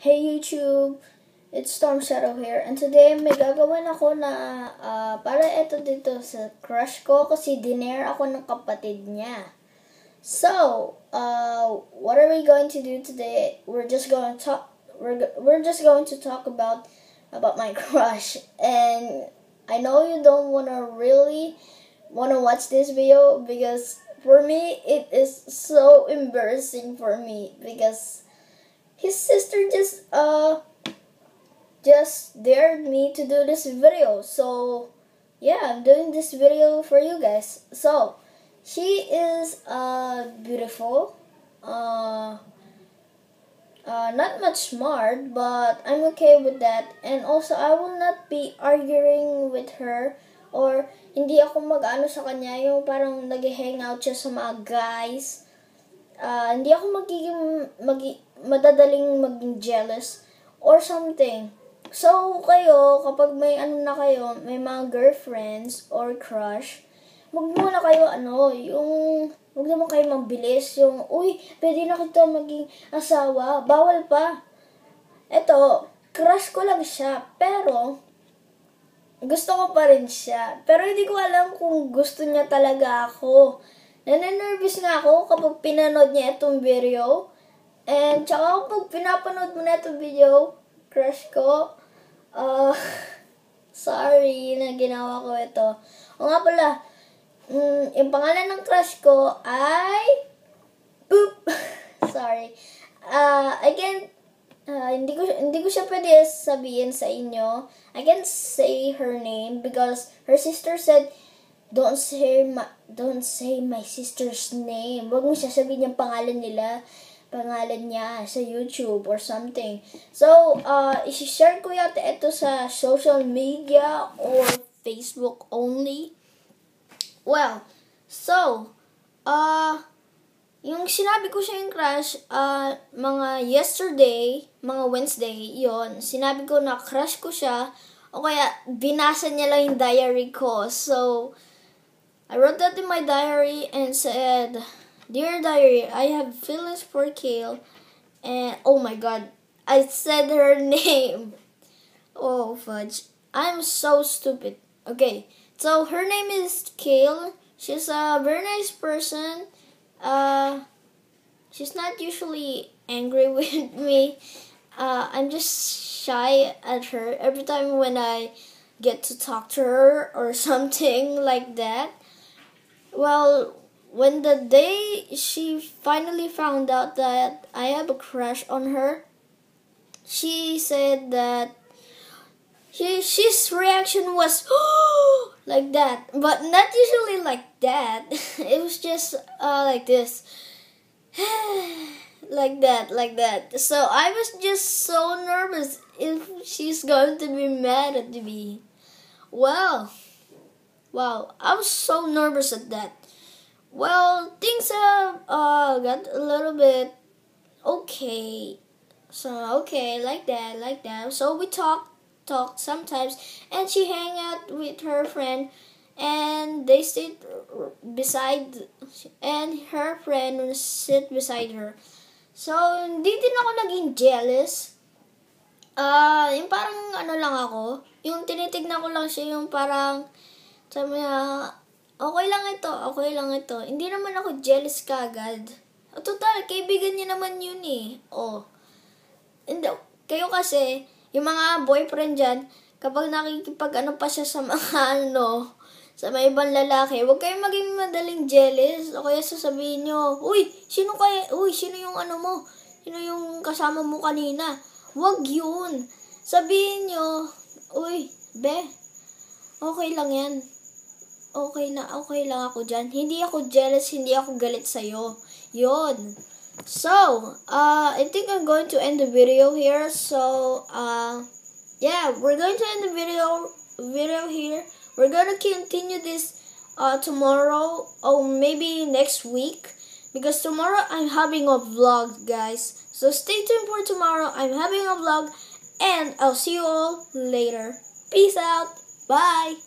Hey YouTube, it's Storm Shadow here, and today may gagawin ako na para ito dito sa crush ko kasi dinare ako ng kapatid niya. So, what are we going to do today? We're just going to talk about my crush, and I know you don't really wanna watch this video because for me it is so embarrassing for me because his sister just dared me to do this video. So yeah, I'm doing this video for you guys. So she is beautiful, not much smart, but I'm okay with that. And also I will not be arguing with her, or hindi ako mag-ano sa kanya, yung parang nag-hangout siya sa mga guys. Hindi ako madadaling maging jealous or something. So, kayo, kapag may may mga girlfriends or crush, wag muna kayo wag naman kayo mabilis, uy, pwede na kita maging asawa, bawal pa. Eto, crush ko lang siya, pero gusto ko pa rin siya. Pero hindi ko alam kung gusto niya talaga ako. Nananervous nga ako kapag pinanood niya itong video. And tsaka kapag pinapanood mo na itong video, crush ko, sorry na ginawa ko ito. O nga pala, yung pangalan ng crush ko ay, boop, sorry. Hindi ko siya pwede sabihin sa inyo. I can't say her name because her sister said, Don't say my sister's name. Wag mo siya sabihin yung pangalan niya sa YouTube or something. So, i-share ko yata ito sa social media or Facebook only. Well, so, yung sinabi ko siya yung crush, mga Wednesday, yon, sinabi ko na crush ko siya, o kaya binasa niya lang yung diary ko. So, I wrote that in my diary and said, Dear diary, I have feelings for Kale. And, oh my god, I said her name. Oh, fudge. I'm so stupid. Okay, so her name is Kale. She's a very nice person. She's not usually angry with me. I'm just shy at her every time when I get to talk to her or something like that. Well, when the day she finally found out that I have a crush on her, she said that she's reaction was like that, but not usually like that. It was just like this, like that. So I was just so nervous if she's going to be mad at me. Wow, I was so nervous at that. Well, things have got a little bit okay. So, okay, like that. So we talk sometimes, and she hang out with her friend, and they sit beside, and her friend will sit beside her. So, hindi din ako naging jealous. Yung parang lang ako, yung tinitignan ko lang siya, yung parang sabi niya, okay lang ito. Hindi naman ako jealous kagad. Total, kaibigan niya naman yun eh. Hindi, kayo kasi, yung mga boyfriend dyan, kapag nakikipag pa siya sa mga sa mga ibang lalaki, huwag kayong maging madaling jealous. O kaya sasabihin nyo, sino yung mo? Sino yung kasama mo kanina? Huwag yun. Sabihin nyo, okay lang yan. Okay lang ako dyan. Hindi ako jealous, hindi ako galit sa'yo. Yun. So, I think I'm going to end the video here. So, yeah, we're going to end the video here. We're going to continue this tomorrow or maybe next week, because tomorrow I'm having a vlog, guys. So stay tuned for tomorrow. I'm having a vlog, and I'll see you all later. Peace out. Bye.